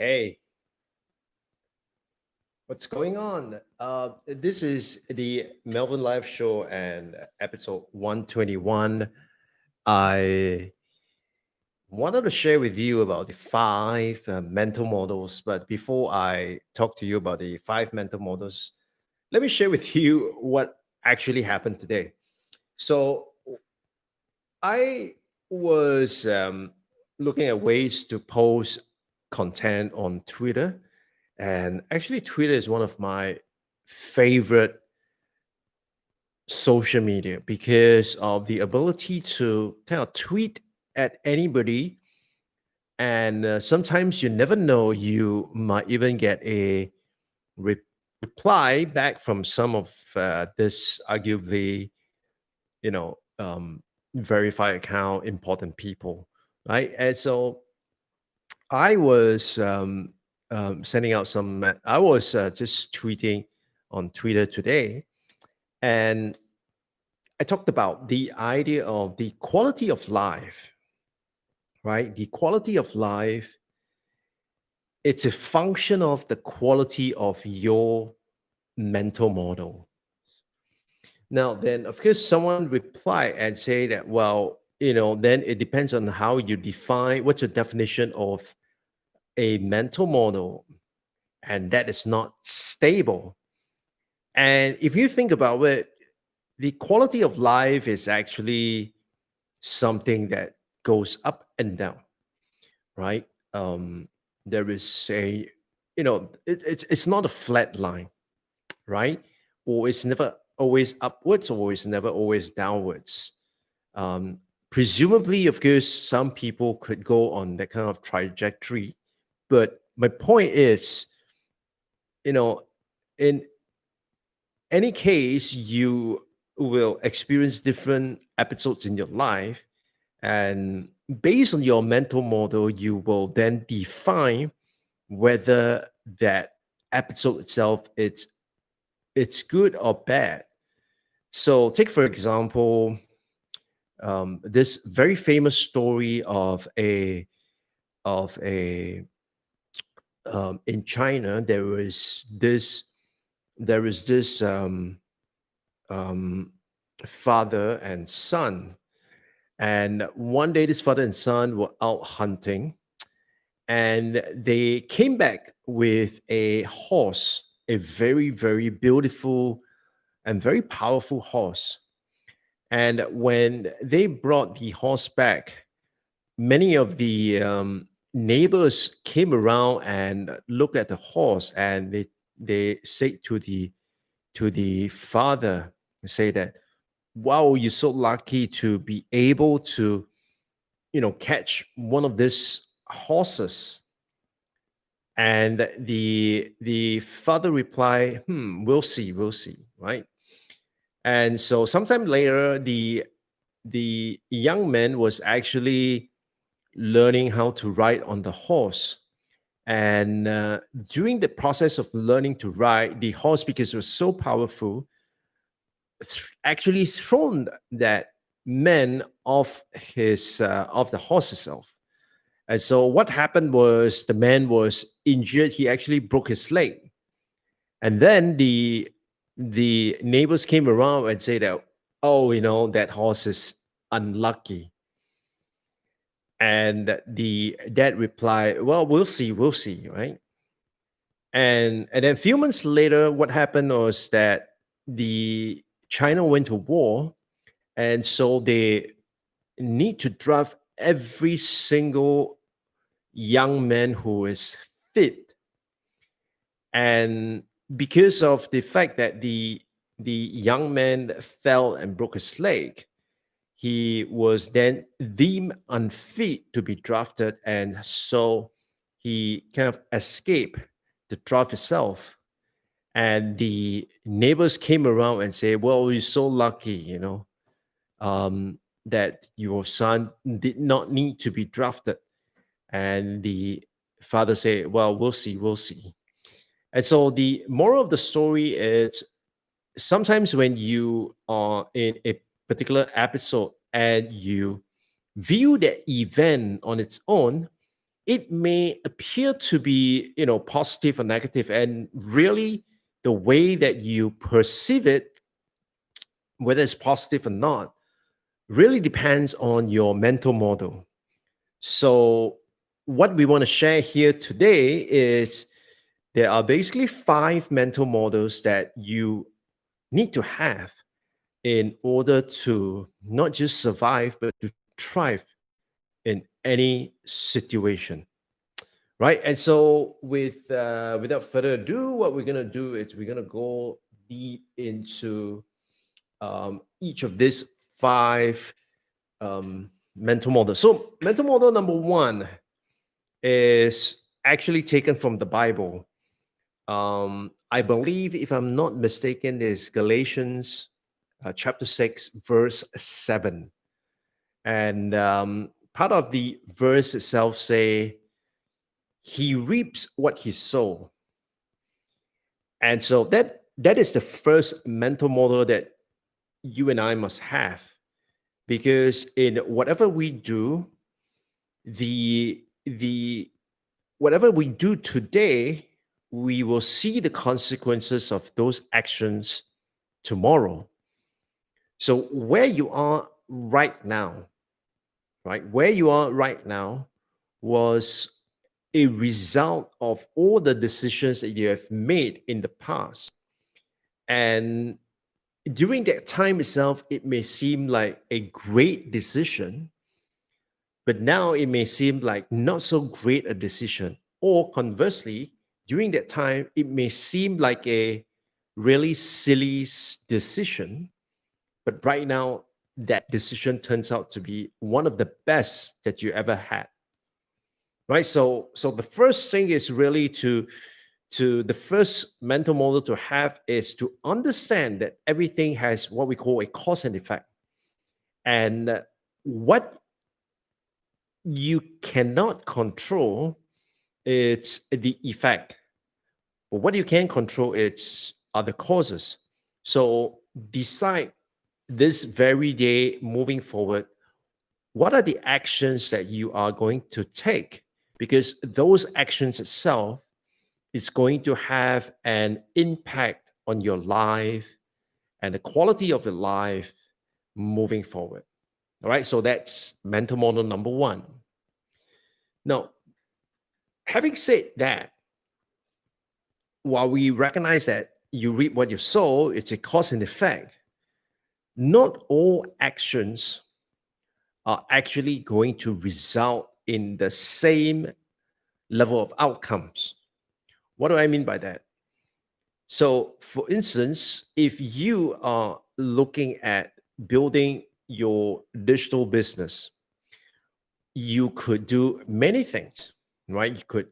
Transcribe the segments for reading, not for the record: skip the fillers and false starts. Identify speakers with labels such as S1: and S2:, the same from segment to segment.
S1: Hey, what's going on? This is the Melvin Live Show and episode 121. I wanted to share with you about the five mental models, but before I talk to you about the five mental models, let me share with you what actually happened today. So, I was looking at ways to post content on Twitter. And actually, Twitter is one of my favorite social media because of the ability to kind of tweet at anybody. And sometimes you never know, you might even get a re- reply back from some of this arguably, you know, verified account, important people, right? And so I was sending out some, I was just tweeting on Twitter today, and I talked about the idea of the quality of life, right? The quality of life, it's a function of the quality of your mental model. Now, then, of course, someone reply and say that, well, then it depends on how you define what's your definition of a mental model, and that is not stable. And if you think about it, the quality of life is actually something that goes up and down, right? There is a, it's not a flat line, right? Or it's never always upwards, or it's never always downwards. Um, Presumably, of course, some people could go on that kind of trajectory, but my point is, you know, in any case, you will experience different episodes in your life, and based on your mental model, you will then define whether that episode itself it's good or bad. So, take for example, this very famous story of a in China. There is this um, father and son. And one day, this father and son were out hunting, and they came back with a horse, a very, very beautiful and very powerful horse. And when they brought the horse back, many of the neighbors came around and looked at the horse, and they say to the father, say that, wow, you're so lucky to be able to, catch one of these horses. And the father replied, we'll see, we'll see, right? And so sometime later, the young man was actually learning how to ride on the horse. And during the process of learning to ride, the horse, because it was so powerful, actually thrown that man off off the horse itself. And so what happened was the man was injured. He actually broke his leg. And then the neighbors came around and say that, oh, that horse is unlucky. And the dad replied, well, we'll see, right? And then a few months later, what happened was that the China went to war, and so they need to draft every single young man who is fit. And because of the fact that the young man fell and broke his leg, he was then deemed unfit to be drafted, and so he kind of escaped the draft itself. And the neighbors came around and say, well, you're so lucky, that your son did not need to be drafted. And the father said, well, we'll see, we'll see. And so the moral of the story is, sometimes when you are in a particular episode and you view the event on its own, it may appear to be, positive or negative. And really, the way that you perceive it, whether it's positive or not, really depends on your mental model. So what we want to share here today is there are basically 5 mental models that you need to have in order to not just survive, but to thrive in any situation. Right. And so without further ado, what we're going to do is we're going to go deep into each of these 5 mental models. So mental model number 1 is actually taken from the Bible. I believe, if I'm not mistaken, is Galatians chapter 6, verse 7. And part of the verse itself say, he reaps what he sows. And so that is the first mental model that you and I must have, because in whatever we do, the whatever we do today, we will see the consequences of those actions tomorrow. So where you are right now, right? Where you are right now was a result of all the decisions that you have made in the past. And during that time itself, it may seem like a great decision, but now it may seem like not so great a decision. Or conversely, during that time, it may seem like a really silly decision, but right now, that decision turns out to be one of the best that you ever had. Right. So the first thing is really to the first mental model to have is to understand that everything has what we call a cause and effect. And what you cannot control, it's the effect. But what you can control, are the causes. So decide this very day moving forward, what are the actions that you are going to take? Because those actions itself is going to have an impact on your life and the quality of your life moving forward. All right, so that's mental model number 1. Now, having said that, while we recognize that you reap what you sow, it's a cause and effect, not all actions are actually going to result in the same level of outcomes. What do I mean by that? So, for instance, if you are looking at building your digital business, you could do many things, right? You could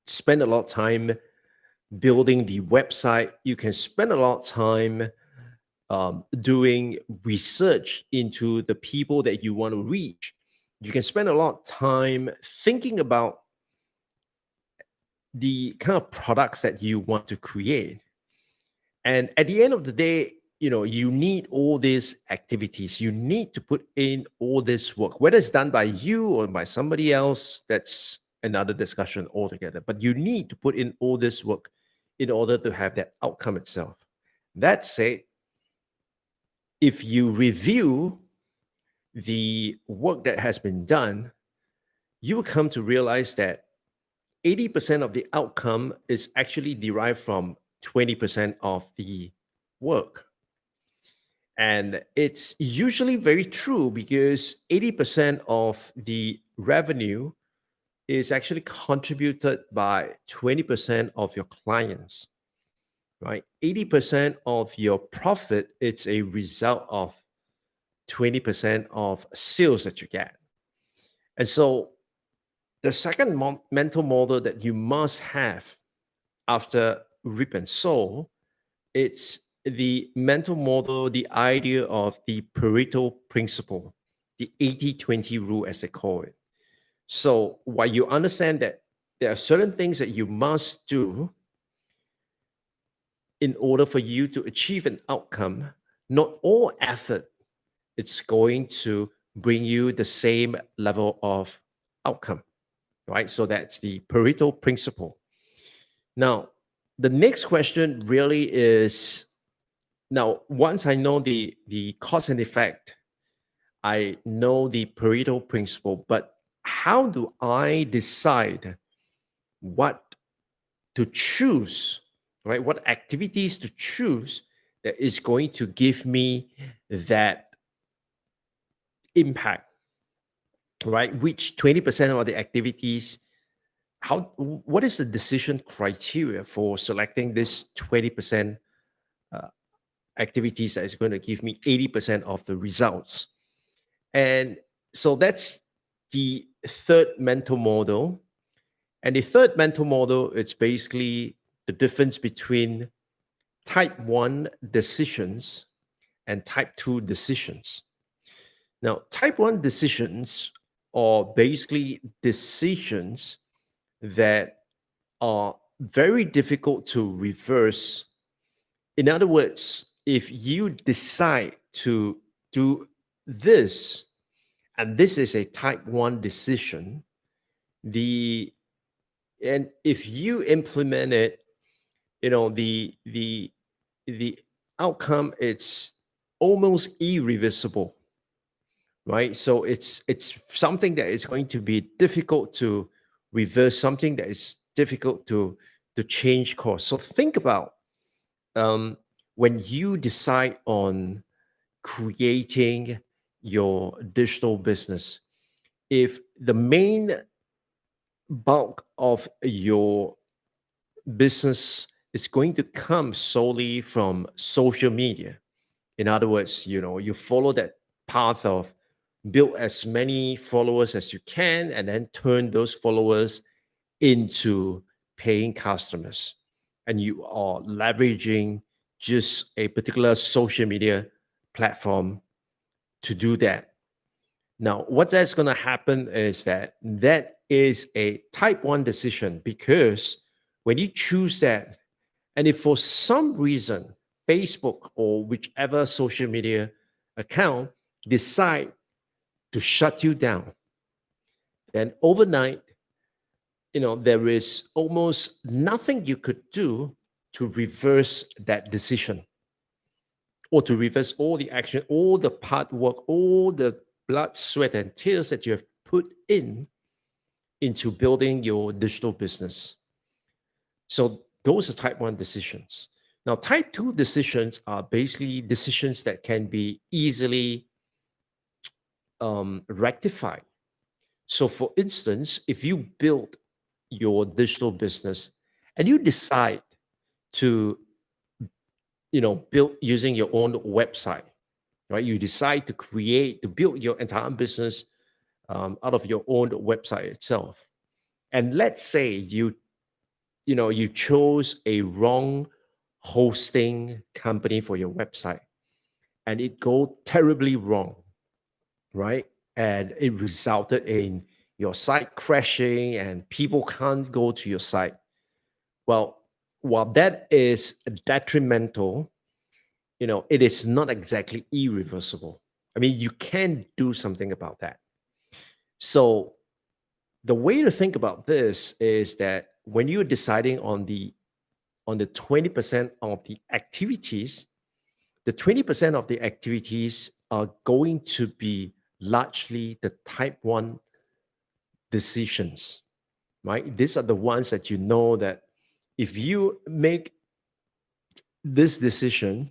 S1: spend a lot of time building the website. You can spend a lot of time doing research into the people that you want to reach. You can spend a lot of time thinking about the kind of products that you want to create. And at the end of the day, you need all these activities. You need to put in all this work, whether it's done by you or by somebody else. That's another discussion altogether. But you need to put in all this work in order to have that outcome itself. That said, if you review the work that has been done, you will come to realize that 80% of the outcome is actually derived from 20% of the work. And it's usually very true because 80% of the revenue is actually contributed by 20% of your clients, right? 80% of your profit, it's a result of 20% of sales that you get. And so the second mental model that you must have after reap and sow, it's the mental model, the idea of the Pareto principle, the 80-20 rule, as they call it. So while you understand that there are certain things that you must do in order for you to achieve an outcome, not all effort is going to bring you the same level of outcome, right? So that's the Pareto principle. Now, the next question really is, now, once I know the cause and effect, I know the Pareto principle, but how do I decide what to choose, right? What activities to choose that is going to give me that impact, right? Which 20% of the activities, what is the decision criteria for selecting this 20% activities that is going to give me 80% of the results? And so that's the third mental model. And the third mental model, it's basically the difference between type 1 decisions and type 2 decisions. Now, type 1 decisions are basically decisions that are very difficult to reverse. In other words, if you decide to do this, and this is a type 1 decision, and if you implement it, the outcome, it's almost irreversible, right? So it's something that is going to be difficult to reverse, something that is difficult to change course. So think about when you decide on creating your digital business, if the main bulk of your business is going to come solely from social media, in other words, you follow that path of build as many followers as you can and then turn those followers into paying customers, and you are leveraging just a particular social media platform to do that. Now, what that's going to happen is that is a type 1 decision, because when you choose that, and if for some reason Facebook or whichever social media account decide to shut you down, then overnight, there is almost nothing you could do to reverse that decision, or to reverse all the action, all the hard work, all the blood, sweat, and tears that you have put into building your digital business. So those are type 1 decisions. Now, type 2 decisions are basically decisions that can be easily rectified. So, for instance, if you build your digital business and you decide to, build using your own website, right? You decide to build your entire business out of your own website itself. And let's say you chose a wrong hosting company for your website, and it go terribly wrong, right? And it resulted in your site crashing and people can't go to your site. Well, while that is detrimental, it is not exactly irreversible. I mean, you can do something about that. So the way to think about this is that when you're deciding on the 20% of the activities, the 20% of the activities are going to be largely the type 1 decisions, right? These are the ones that you know that if you make this decision,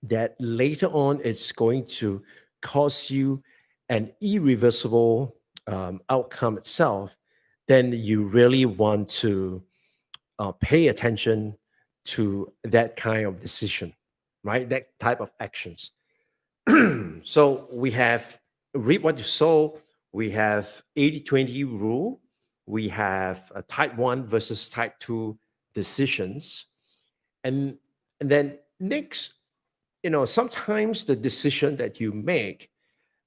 S1: that later on it's going to cause you an irreversible outcome itself, then you really want to pay attention to that kind of decision, right? That type of actions. So we have reap what you sow, we have 80-20 rule, we have a type 1 versus type 2 decisions. And, and then next, sometimes the decision that you make,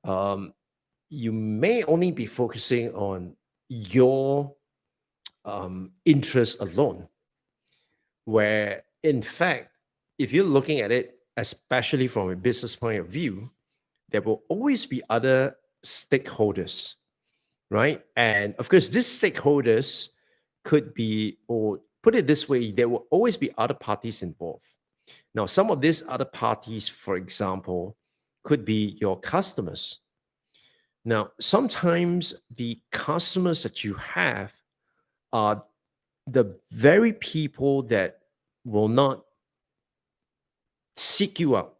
S1: um, you may only be focusing on your interest alone, where in fact, if you're looking at it, especially from a business point of view, there will always be other stakeholders, right? And of course, these stakeholders could be, or put it this way, there will always be other parties involved. Now, some of these other parties, for example, could be your customers. Now, sometimes the customers that you have are the very people that will not seek you out.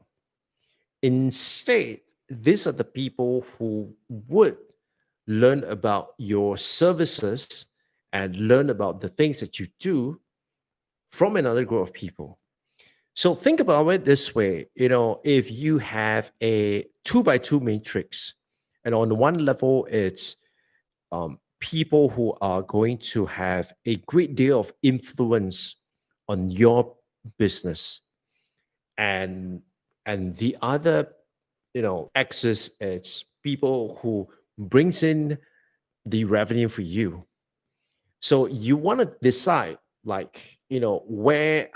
S1: Instead, these are the people who would learn about your services and learn about the things that you do from another group of people. So think about it this way, if you have a 2 by 2 matrix, and on one level, it's people who are going to have a great deal of influence on your business, and the other axis is people who brings in the revenue for you. So you want to decide, like, where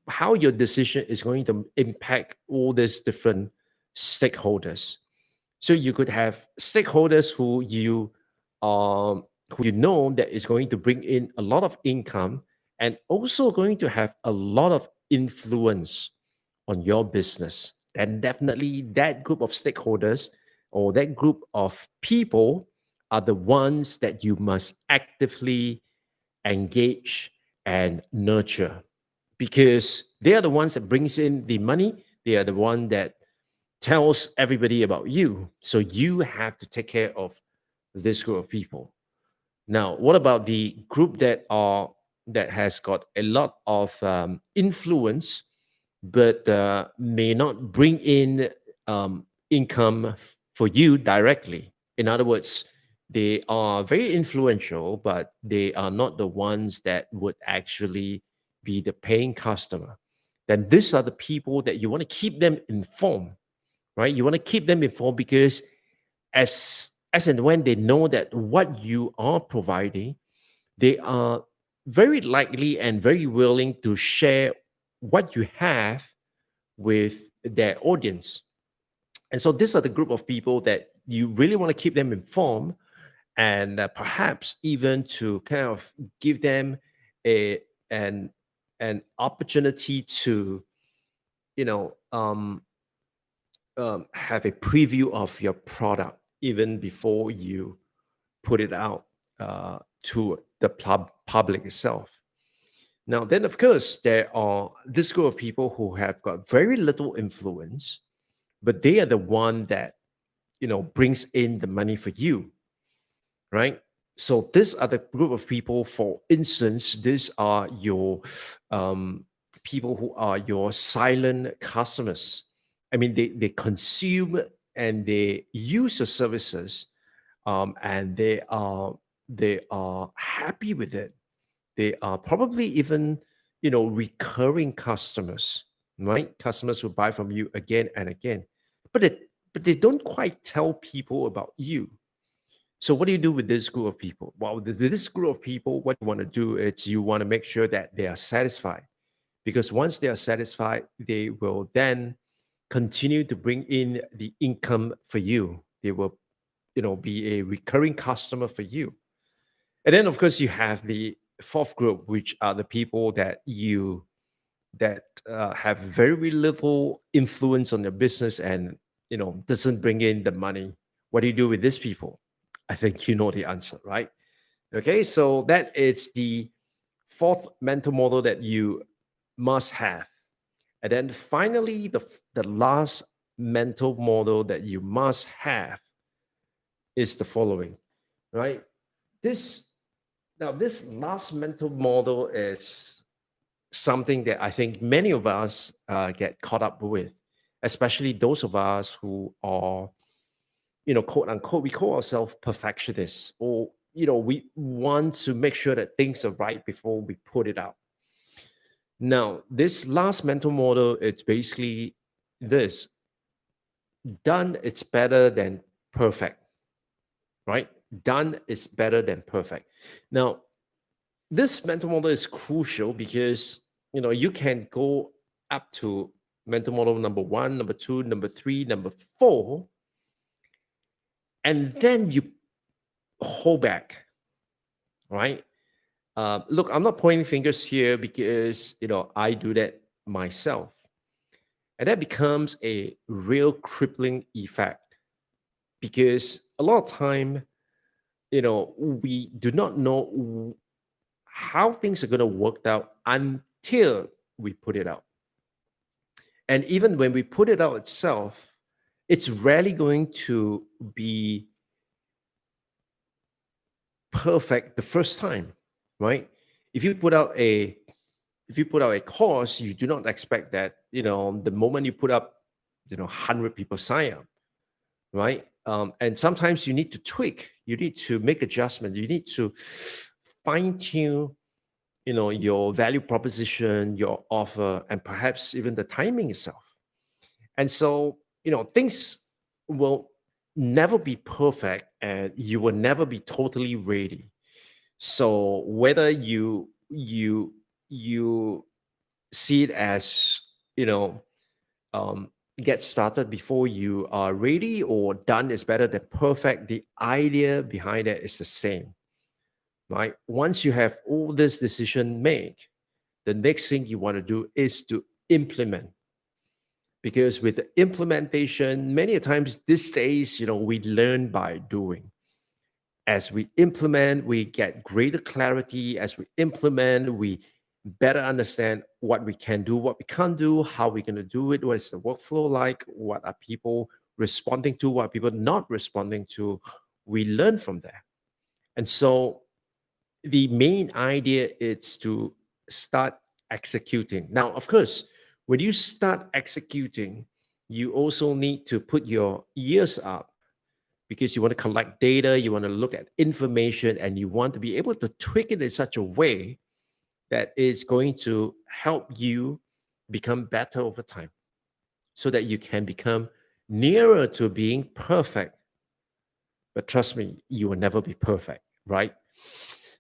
S1: how your decision is going to impact all these different stakeholders. So you could have stakeholders who you know that is going to bring in a lot of income and also going to have a lot of influence on your business. And definitely that group of stakeholders or that group of people are the ones that you must actively engage and nurture, because they are the ones that brings in the money. They are the one that tells everybody about you. So you have to take care of this group of people. Now, what about the group that has got a lot of influence, but may not bring in income for you directly? In other words, they are very influential, but they are not the ones that would actually be the paying customer. Then these are the people that you want to keep them informed, right? You want to keep them informed because as and when they know that what you are providing, they are very likely and very willing to share what you have with their audience. And so these are the group of people that you really want to keep them informed, and perhaps even to kind of give them a an an opportunity to you know um, have a preview of your product even before you put it out to the public itself. Now, then, of course, there are this group of people who have got very little influence, but they are the one that brings in the money for you, right? So these are the group of people. For instance, these are your um, people who are your silent customers. I mean, they consume and they use your services, and they are happy with it. They are probably even recurring customers, right? Customers who buy from you again and again, but they don't quite tell people about you. So what do you do with this group of people? Well, with this group of people, what you want to do is you want to make sure that they are satisfied, because once they are satisfied, they will then continue to bring in the income for you. They will, be a recurring customer for you. And then, of course, you have the fourth group, which are the people that have very little influence on your business and doesn't bring in the money. What do you do with these people? I think you know the answer, right? Okay, so that is the fourth mental model that you must have. And then finally, the last mental model that you must have is the following, right? This this last mental model is something that I think many of us get caught up with, especially those of us who are, quote unquote, we call ourselves perfectionists, or, we want to make sure that things are right before we put it out. Now, this last mental model, it's basically this: done, it's better than perfect, right? Done is better than perfect. Now, this mental model is crucial because you can go up to mental model number one, number two, number three, number four, and then you hold back, right? Look, I'm not pointing fingers here because I do that myself, and that becomes a real crippling effect because a lot of time, we do not know how things are going to work out until we put it out. And even when we put it out itself, it's rarely going to be perfect the first time, right? If you put out a course, you do not expect that the moment you put up 100 people sign up, right? And sometimes you need to tweak, you need to make adjustments, you need to fine tune your value proposition, your offer, and perhaps even the timing itself. And so things will never be perfect and you will never be totally ready. So whether you see it as um, get started before you are ready, or done is better than perfect, the idea behind it is the same, right? Once you have all this decision made, the next thing you want to do is to implement. Because with the implementation, many a times these days, we learn by doing. As we implement, we get greater clarity. As we implement, we better understand what we can do, what we can't do, how we're going to do it, what is the workflow like, what are people responding to, what are people not responding to. We learn from there. And so the main idea is to start executing. Now, of course, when you start executing, you also need to put your ears up because you want to collect data, you want to look at information, and you want to be able to tweak it in such a way that is going to help you become better over time so that you can become nearer to being perfect. But trust me, you will never be perfect, right?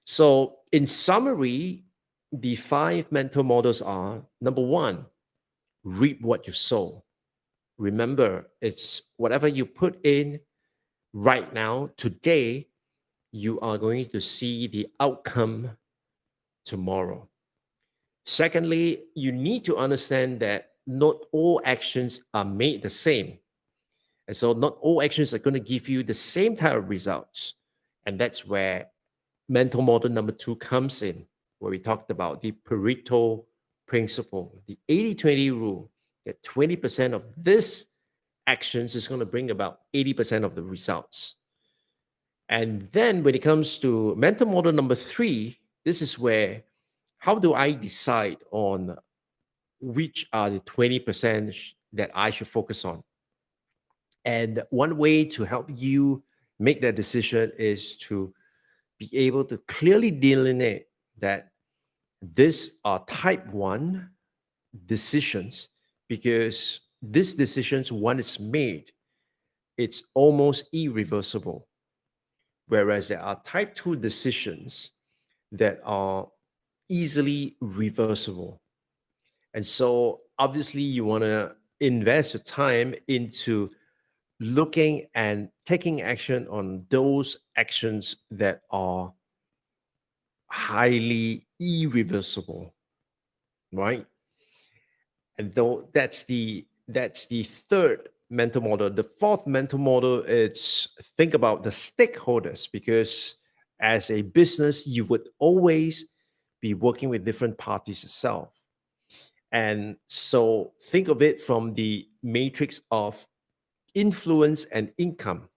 S1: So, in summary, the five mental models are: number one, reap what you sow. Remember, it's whatever you put in right now, today, you are going to see the outcome tomorrow. Secondly, you need to understand that not all actions are made the same. And so, not all actions are going to give you the same type of results. And that's where mental model number two comes in, where we talked about the Pareto principle, the 80-20 rule, that 20% of this actions is going to bring about 80% of the results. And then when it comes to mental model number 3, this is where how do I decide on which are the 20% that I should focus on? And one way to help you make that decision is to be able to clearly delineate that these are type 1 decisions, because these decisions, when it's made, it's almost irreversible. Whereas there are type 2 decisions that are easily reversible. And so obviously you want to invest your time into looking and taking action on those actions that are highly irreversible, right? And though that's the third mental model. The fourth mental model is think about the stakeholders, because as a business, you would always be working with different parties itself. And so think of it from the matrix of influence and income.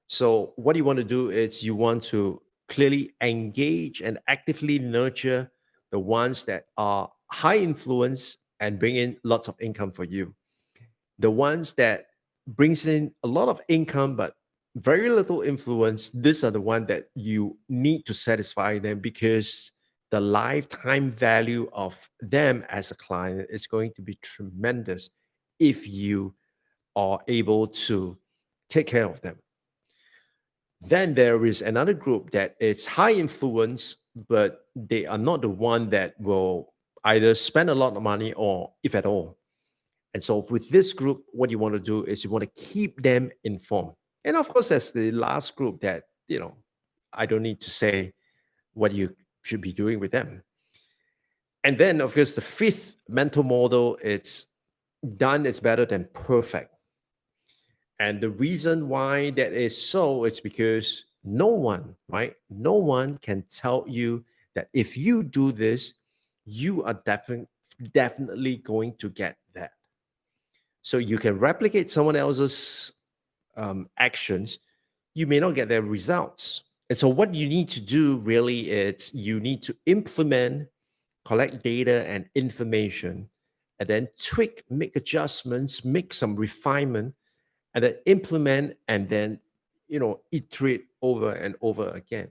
S1: So what you want to do is you want to clearly engage and actively nurture the ones that are high influence and bring in lots of income for you. The ones that brings in a lot of income but very little influence, these are the ones that you need to satisfy them, because the lifetime value of them as a client is going to be tremendous if you are able to take care of them. Then there is another group that it's high influence, but they are not the one that will either spend a lot of money or if at all. And so with this group, what you want to do is you want to keep them informed. And of course, that's the last group that, I don't need to say what you should be doing with them. And then, of course, the fifth mental model, it's done is better than perfect. And the reason why that is so, it's because no one, right? No one can tell you that if you do this, you are definitely going to get that. So you can replicate someone else's actions, you may not get their results. And so what you need to do really is you need to implement, collect data and information, and then tweak, make adjustments, make some refinement, and then implement, and then iterate over and over again.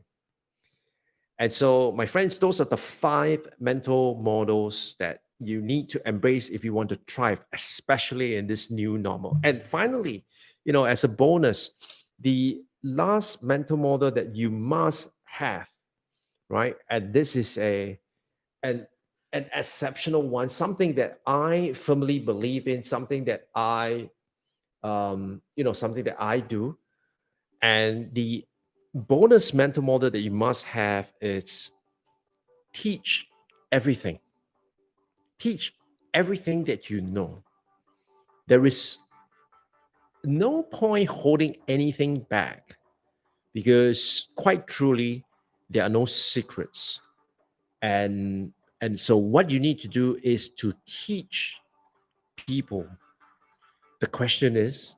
S1: And so, my friends, those are the 5 mental models that you need to embrace if you want to thrive, especially in this new normal. And finally, as a bonus, the last mental model that you must have, right? And this is an exceptional one, something that I firmly believe in, something that something that I do. And the bonus mental model that you must have is teach everything. Teach everything that you know. There is no point holding anything back, because quite truly, there are no secrets. And so what you need to do is to teach people. The question is,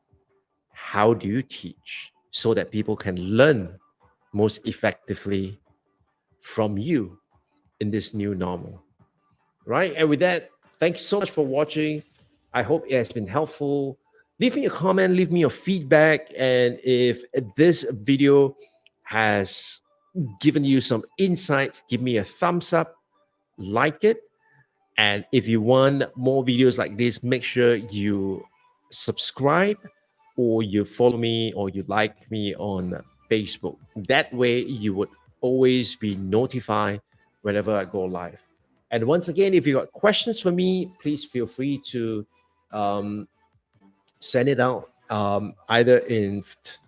S1: how do you teach so that people can learn most effectively from you in this new normal, right? And with that, thank you so much for watching. I hope it has been helpful. Leave me a comment, leave me your feedback, and if this video has given you some insight, give me a thumbs up, like it. And if you want more videos like this, make sure you subscribe, or you follow me, or you like me on Facebook. That way you would always be notified whenever I go live. And once again, if you got questions for me, please feel free to send it out either in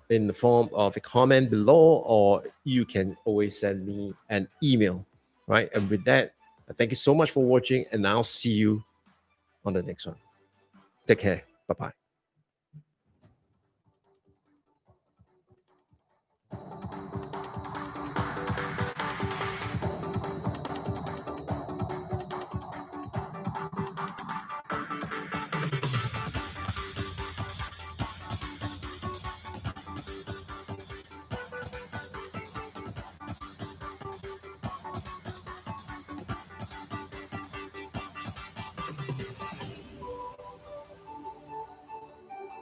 S1: the form of a comment below, or you can always send me an email, right? And with that, thank you so much for watching, and I'll see you on the next one. Take care. Bye-bye.